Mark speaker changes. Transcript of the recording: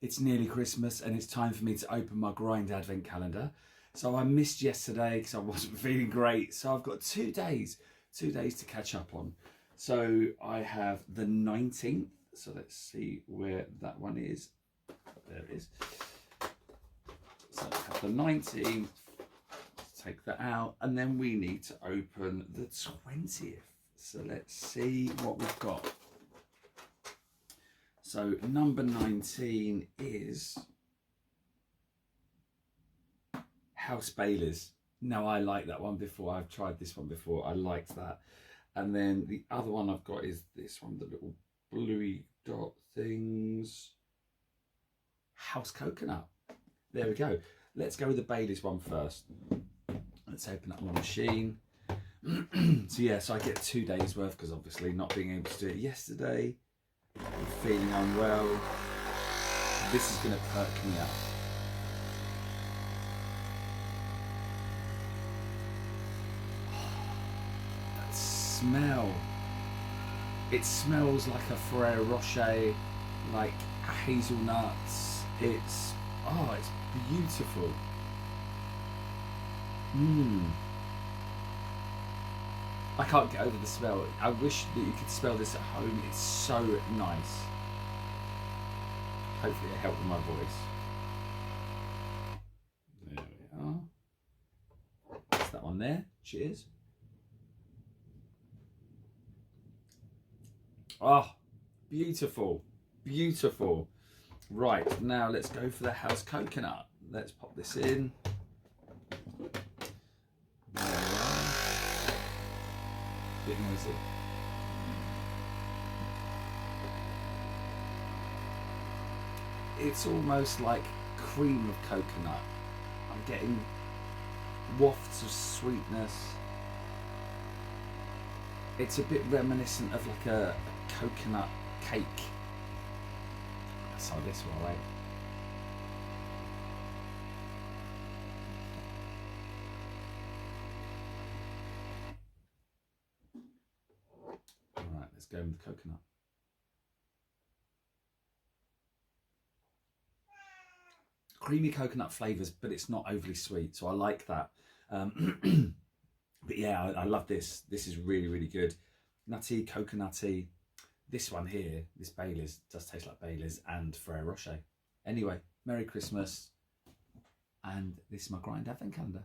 Speaker 1: It's nearly Christmas and it's time for me to open my Grind Advent calendar. So I missed yesterday because I wasn't feeling great. So I've got 2 days to catch up on. So I have the 19th. So let's see where that one is. There it is. So I have the 19th. Take that out. And then we need to open the 20th. So let's see what we've got. So number 19 is House Baileys. Now I like that one before. I've tried this one before. I liked that. And then the other one I've got is this one, the little bluey dot things. House Coconut. There we go. Let's go with the Baileys one first. Let's open up my machine. So yeah, so I get 2 days worth because obviously not being able to do it yesterday. I'm feeling unwell. This is going to perk me up. That smell. It smells like a Ferrero Rocher, like hazelnuts. It's beautiful. I can't get over the smell. I wish that you could smell this at home. It's so nice. Hopefully it helped with my voice. There we are. That's that one there. Cheers. Oh, beautiful. Beautiful. Right, now let's go for the House Coconut. Let's pop this in. Bit noisy. It's almost like cream of coconut. I'm getting wafts of sweetness. It's a bit reminiscent of like a coconut cake. Let's have this one, right? Let's go with the coconut. Creamy coconut flavours, but it's not overly sweet, so I like that. But yeah, I love this. This is really, really good. Nutty, coconutty. This one here, this Baileys, does taste like Baileys and Ferrero Rocher. Anyway, Merry Christmas. And this is my Grind Advent calendar.